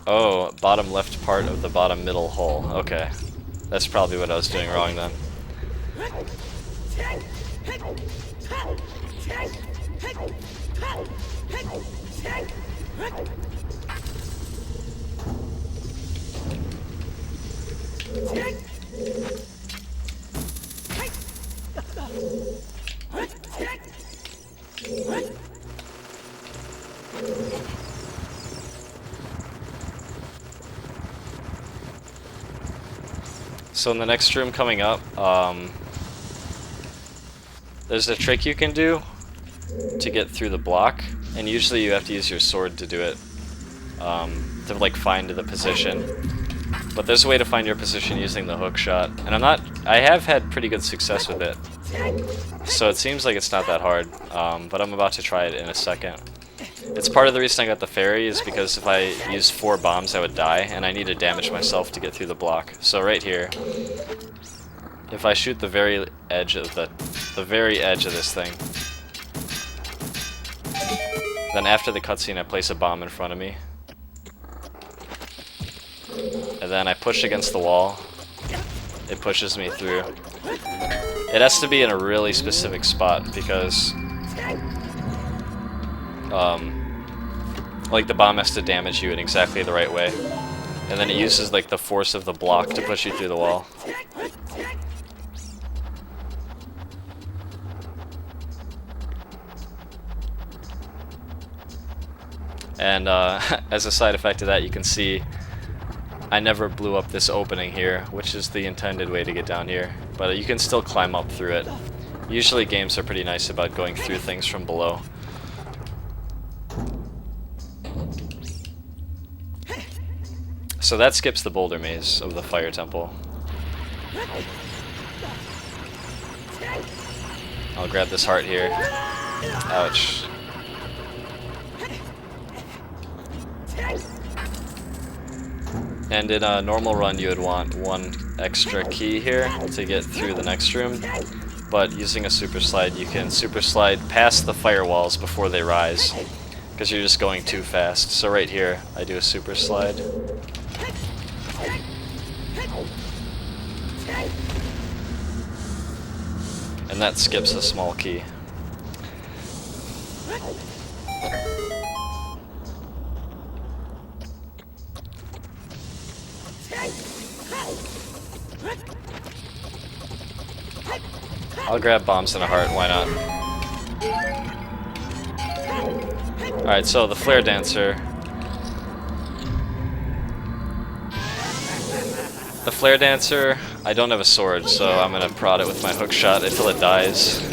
Oh, bottom left part of the bottom middle hole. Okay. That's probably what I was doing wrong then. So in the next room coming up, there's a trick you can do to get through the block, and usually you have to use your sword to do it, to like find the position. But there's a way to find your position using the hook shot, and I have had pretty good success with it. So it seems like it's not that hard, but I'm about to try it in a second. It's part of the reason I got the fairy is because if I used 4 bombs I would die, and I need to damage myself to get through the block. So right here, if I shoot the very edge of the very edge of this thing, then after the cutscene I place a bomb in front of me, and then I push against the wall. It pushes me through. It has to be in a really specific spot because like the bomb has to damage you in exactly the right way, and then it uses like the force of the block to push you through the wall. And as a side effect of that, you can see I never blew up this opening here, which is the intended way to get down here, but you can still climb up through it. Usually games are pretty nice about going through things from below. So that skips the boulder maze of the fire temple. I'll grab this heart here. Ouch. And in a normal run you would want 1 extra key here to get through the next room, but using a super slide you can super slide past the firewalls before they rise, because you're just going too fast. So right here, I do a super slide. And that skips a small key. I'll grab bombs and a heart, why not? Alright, so the flare dancer. The flare dancer, I don't have a sword, so I'm gonna prod it with my hook shot until it dies.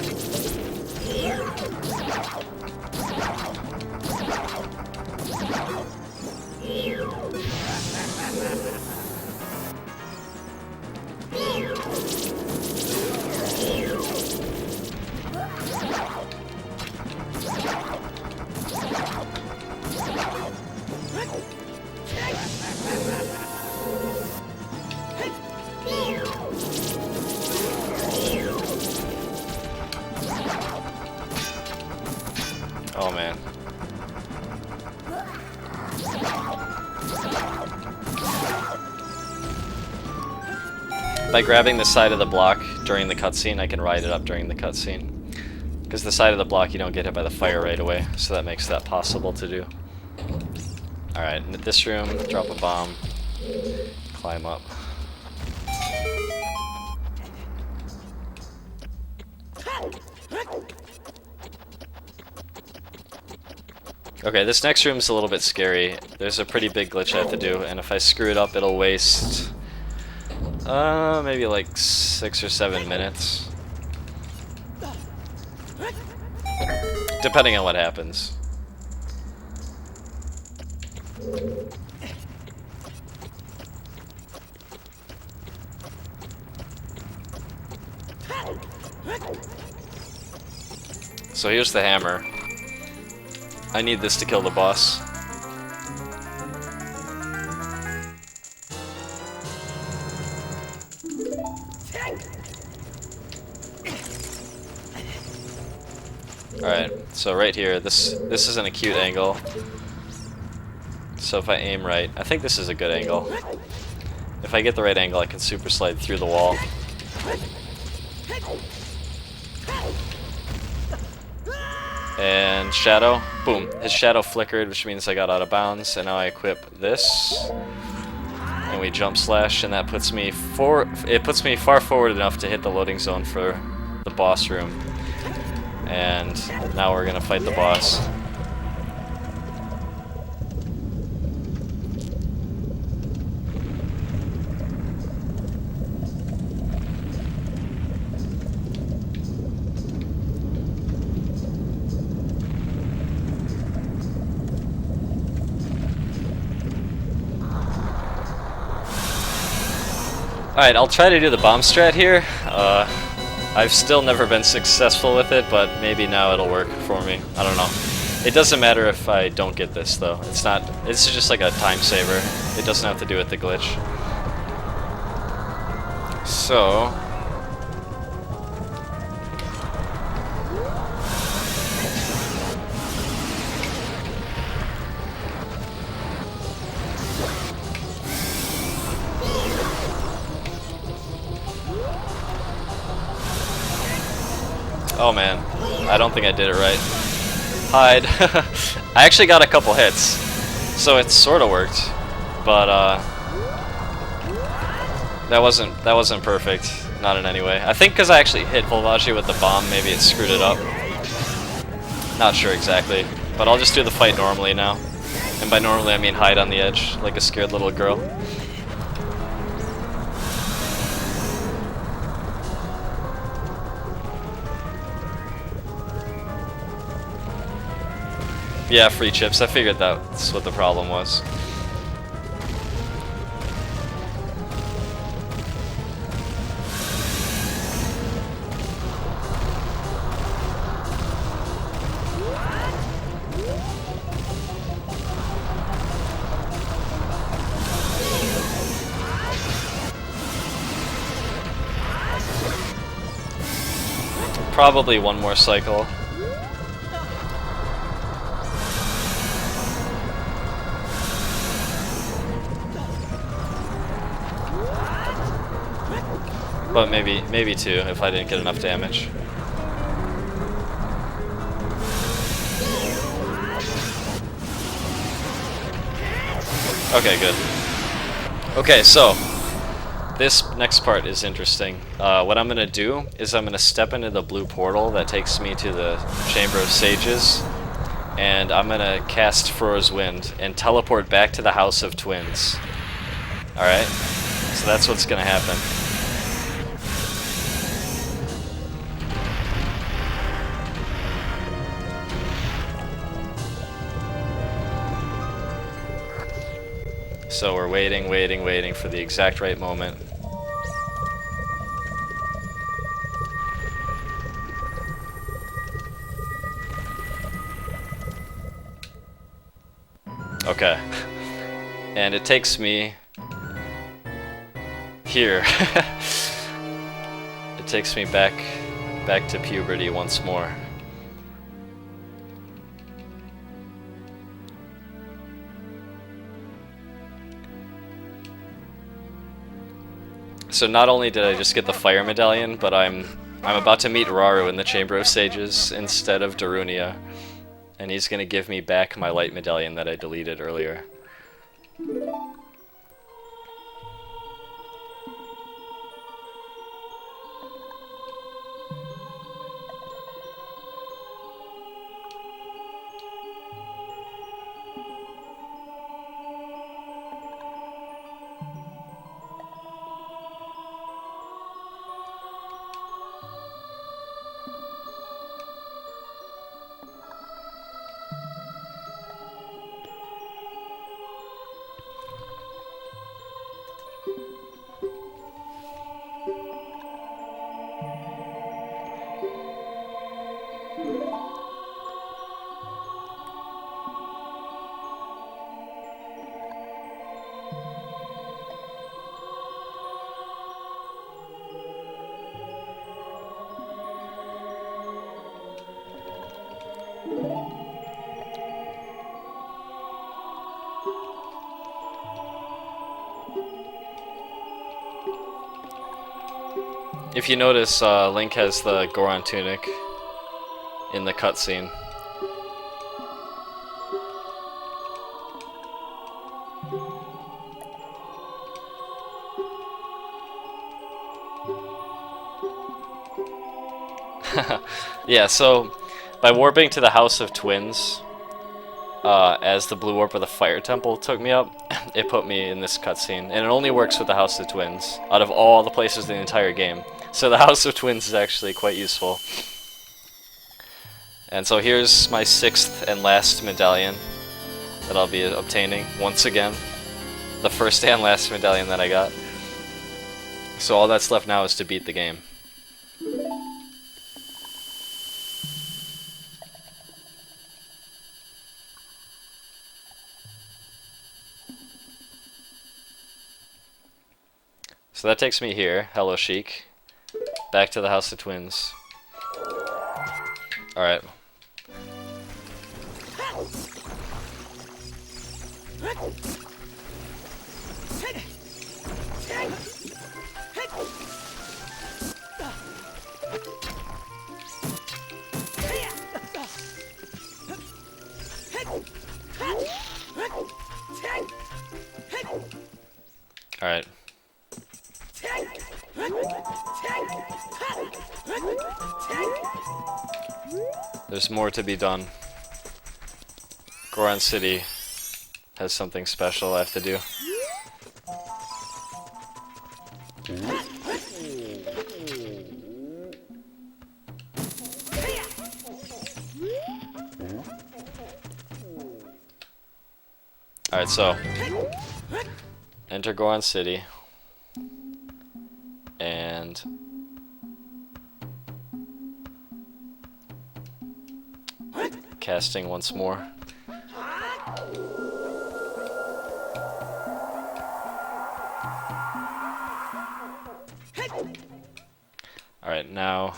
Oh man. By grabbing the side of the block during the cutscene, I can ride it up during the cutscene. Because the side of the block, you don't get hit by the fire right away, so that makes that possible to do. Alright, in this room, drop a bomb, climb up. Okay, this next room's a little bit scary. There's a pretty big glitch I have to do, and if I screw it up, it'll waste maybe like 6 or 7 minutes. Depending on what happens. So here's the hammer. I need this to kill the boss. Alright, so right here, this is an acute angle. So if I aim right, I think this is a good angle. If I get the right angle, I can super slide through the wall. And shadow, boom, his shadow flickered, which means I got out of bounds, and now I equip this, and we jump slash, and that puts me far forward enough to hit the loading zone for the boss room. And now we're gonna fight the boss. Alright, I'll try to do the bomb strat here. I've still never been successful with it, but maybe now it'll work for me. I don't know. It doesn't matter if I don't get this, though. It's just like a time saver. It doesn't have to do with the glitch. So... Oh man, I don't think I did it right. Hide. I actually got a couple hits, so it sort of worked, but that wasn't perfect, not in any way. I think because I actually hit Volvagia with the bomb, maybe it screwed it up. Not sure exactly, but I'll just do the fight normally now. And by normally I mean hide on the edge, like a scared little girl. Yeah, free chips. I figured that's what the problem was. Probably one more cycle. But maybe 2 if I didn't get enough damage. Okay, good. Okay, so this next part is interesting. What I'm gonna do is I'm gonna step into the blue portal that takes me to the Chamber of Sages, and I'm gonna cast Farore's Wind and teleport back to the House of Twins. Alright? So that's what's gonna happen. So we're waiting for the exact right moment. Okay. And it takes me here. It takes me back to puberty once more. So not only did I just get the fire medallion, but I'm about to meet Raru in the Chamber of Sages instead of Darunia, and he's gonna give me back my light medallion that I deleted earlier. If you notice, Link has the Goron tunic in the cutscene. Yeah, so by warping to the House of Twins, as the blue warp of the Fire Temple took me up, it put me in this cutscene, and it only works with the House of Twins out of all the places in the entire game. So the House of Twins is actually quite useful. And so here's my 6th and last medallion that I'll be obtaining once again. The first and last medallion that I got. So all that's left now is to beat the game. So that takes me here, hello Sheik, back to the House of Twins. Alright. Alright. There's more to be done. Goron City has something special I have to do. Alright, so enter Goron City and casting once more. Alright, now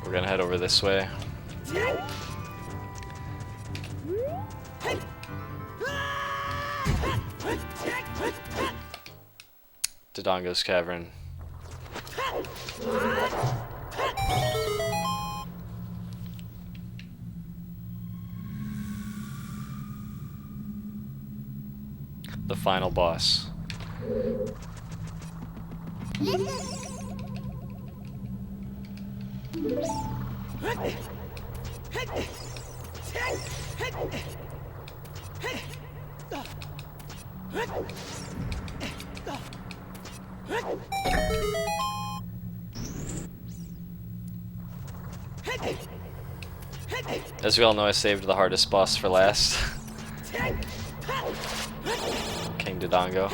we're gonna head over this way. Dodongo's Cavern. The final boss. As we all know, I saved the hardest boss for last. King Dodongo.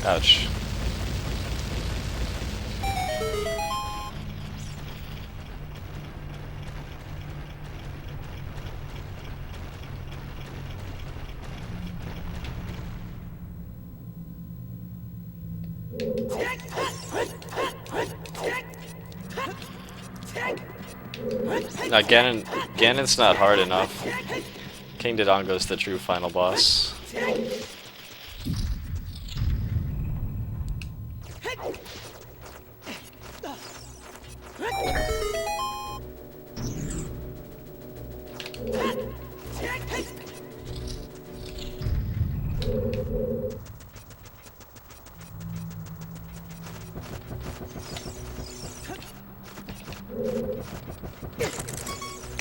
Ouch. Now Ganon's not hard enough. King Dodongo's the true final boss.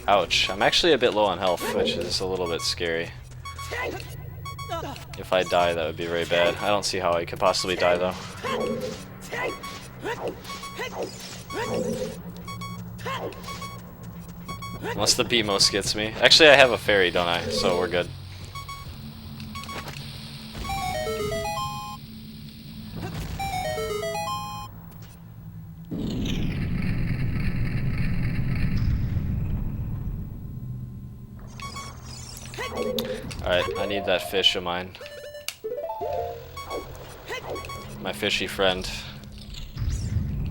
Ouch, I'm actually a bit low on health, which is a little bit scary. If I die, that would be very bad. I don't see how I could possibly die, though. Unless the Beamos gets me. Actually, I have a fairy, don't I? So we're good. Alright, I need that fish of mine. My fishy friend.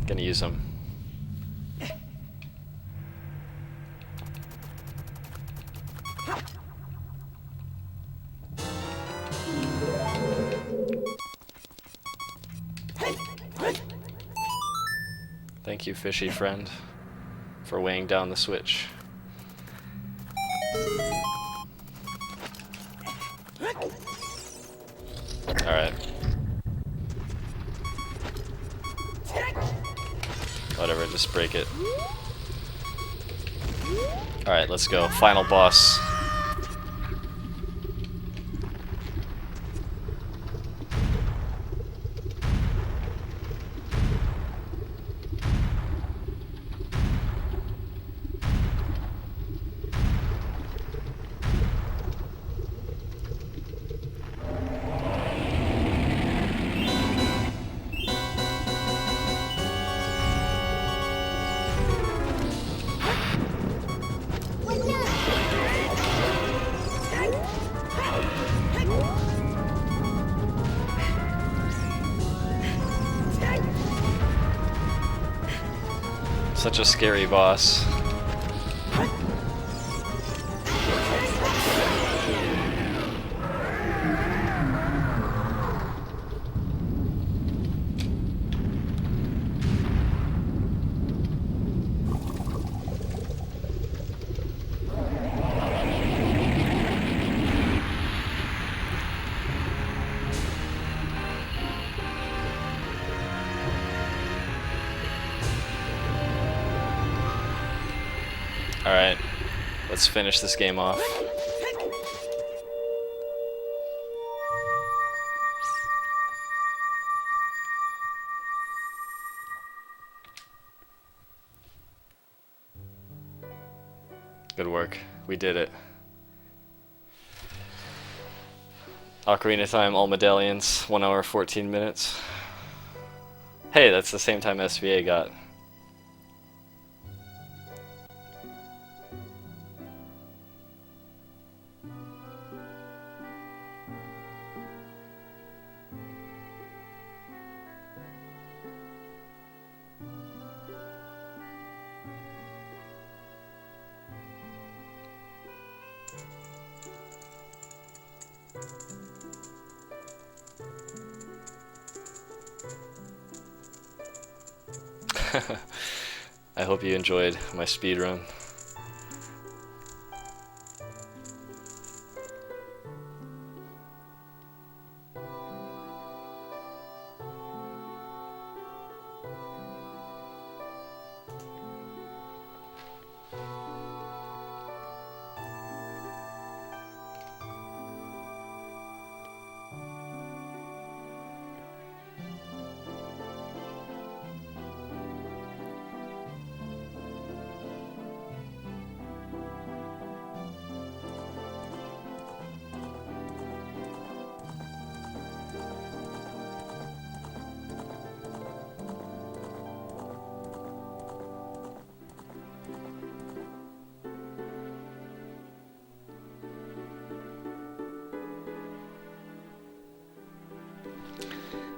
Gonna use him. Thank you, fishy friend, for weighing down the switch. Alright. Whatever, just break it. Alright, let's go. Final boss. Such a scary boss. Alright, let's finish this game off. Good work. We did it. Ocarina time, all medallions, 1 hour 14 minutes. Hey, that's the same time SVA got. I hope you enjoyed my speed run.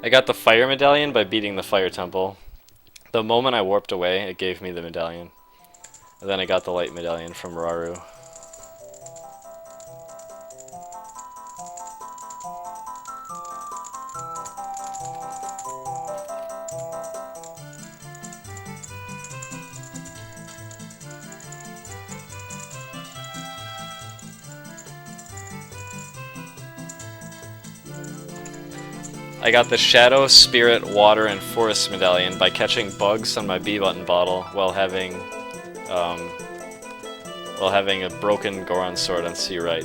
I got the fire medallion by beating the fire temple. The moment I warped away, it gave me the medallion. And then I got the light medallion from Raru. I got the Shadow, Spirit, Water, and Forest medallion by catching bugs on my B-button bottle while having a broken Goron sword on C right.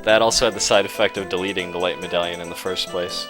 That also had the side effect of deleting the light medallion in the first place.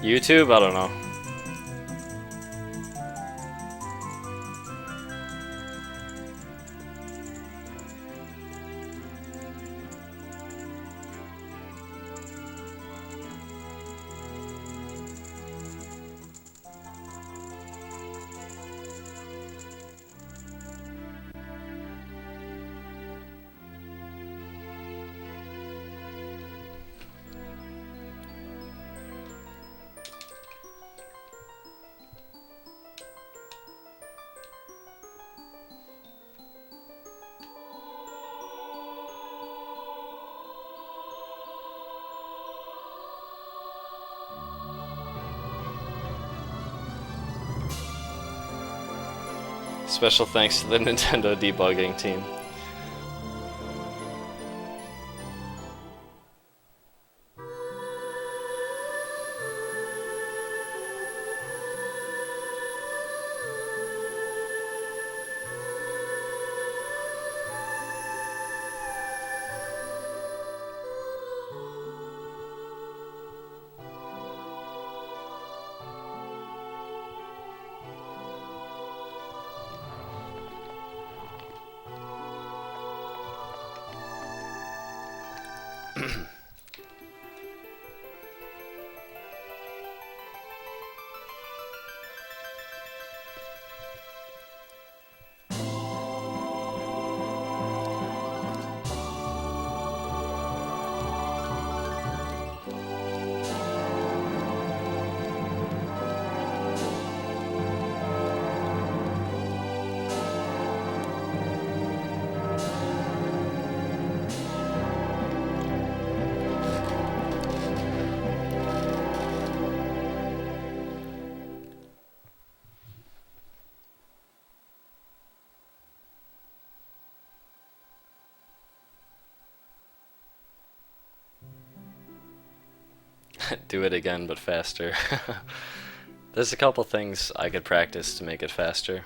YouTube? I don't know. Special thanks to the Nintendo debugging team. Do it again, but faster. There's a couple things I could practice to make it faster.